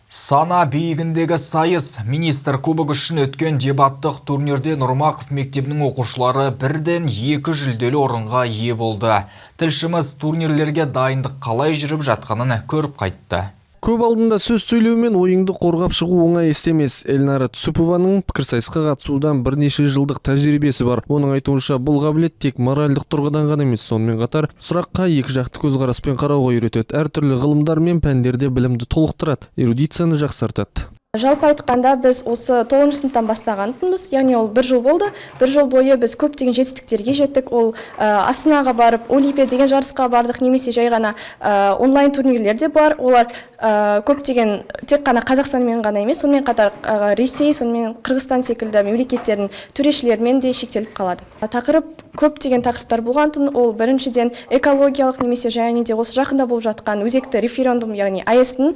Сана биігіндегі сайыс министр кубогы үшін өткен дебаттық турнирде Нұрмақов мектебінің оқушылары бірден 2 жүлделі орынға ие болды. Тілшіміз турнирлерге дайындық қалай жүріп жатқанын көріп қайтты. Көп алдында сөз сөйлеумен ойыңды қорғап шығу оңай іс емес. Эльнара Түсіпованың пікірсайысқа қатысудан бірнеше жылдық тәжірибесі бар. Оның айтуынша бұл қабілет тек моральдық тұрғыдан ғана емес, сонымен қатар сұраққа екі жақты көзқараспен қарауға үйретеді. Әртүрлі ғылымдар мен пәндерде білімді толықтырады, эрудицияны жақсартады. Жалпы айтқанда біз осы 9 сыныптан бастағанбыз, яғни ол 1 жыл болды. 1 жыл бойы біз көптеген жетістіктерге жеттік. Ол Астанаға барып, Олимпия деген жарысқа бардық, немесе жай ғана онлайн турнирлер де бар. Олар көптеген тек қана Қазақстанмен ғана емес, сонымен қатар Ресей, сонымен Қырғызстан секілді мемлекеттердің төрешілерімен де шектеліп қалады. Тақырып көптеген тақырыптар болғандықтан, ол біріншіден экологиялық немесе және де осы жақында болып жатқан өзекті референдум, яғни АЭС-тің,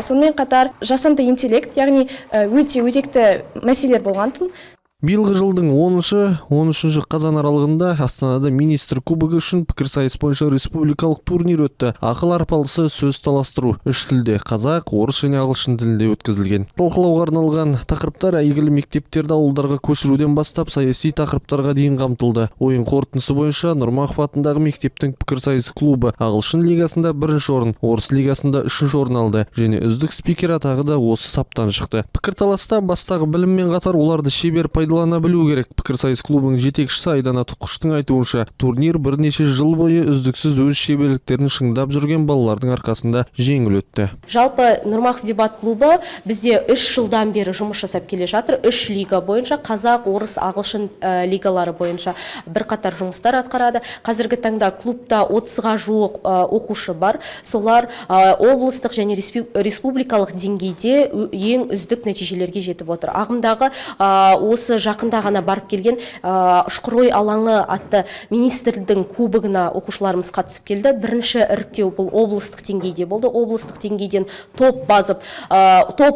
сонымен қатар жасанды интеллект, яғни өте өзекті мәселелер болғандықтан. Биылғы жылдың 10-13 қазан аралығында Астанада министр кубогы үшін пікірсайыс бойынша республикалық турнир өтті. Ақыл арпалысы сөз таластыру 3 тілде қазақ, орыс және ағылшын тілінде өткізілген. Талқылауға арналған тақырыптар әйгілі мектептерді ауылдарға көшіруден бастап саяси тақырыптарға дейін қамтылды. Ойын қорытындысы бойынша Нұрмақов атындағы мектептің пікірсайыс клубы ағылшын лигасында 1-ші орын, орыс лигасында 3-ші орын алды және үздік спикер атағы да осы саптан шықты. Пікірталаста бастағы біліммен қатар оларды шебер пайдалана білу керек. Пікірсайыс клубының жетекшісі Айдана Тұтқыштың айтуынша, турнир бірнеше жыл бойы үздіксіз өз шеберліктерін шыңдап жүрген балалардың арқасында жеңіл өтті. Жалпы Нұрмақов дебат клубы бізде 3 жылдан бері жұмыс жасап келе жатыр. 3 лига бойынша, қазақ, орыс, ағылшын лигалары бойынша бірқатар жұмыстар атқарады. Қазіргі таңда клубта 30-ға жуық оқушы бар. Солар облыстық және республикалық деңгейде ең үздік нәтижелерге жетіп отыр. Ағымдағы осы жақында ғана барып келген Ұшқырой алаңы атты министрдің кубогына оқушыларымыз қатысып келді. Бірінші іріктеу бұл облыстық деңгейде болды. Облыстық деңгейден топ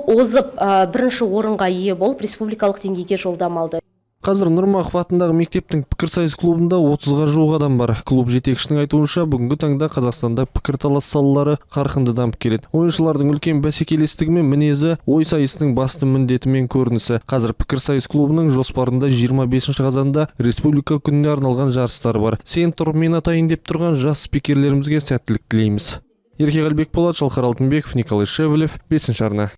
озып бірінші орынға ие болып республикалық деңгейге жолдама алды. Қазір Нұрмақов атындағы мектептің пікірсайыс клубында 30-ға жуық адам бар. Клуб жетекшінің айтуынша, бүгінгі таңда Қазақстанда пікірталас салалары қарқынды дамып келеді. Ойыншылардың үлкен бәсекелестігі мен мінезі ой сайысының басты міндеті мен көрінісі. Қазір пікірсайыс клубының жоспарында 25 қазанда республика күніне арналған жарыстар бар. Сен тұрып мен атайын деп тұрған жас спикерлерімізге сәттілік тілейміз. Ерке Қалбек Болат, Шалқар Алтынбеков, Николай Шевелев, 5-ші арна.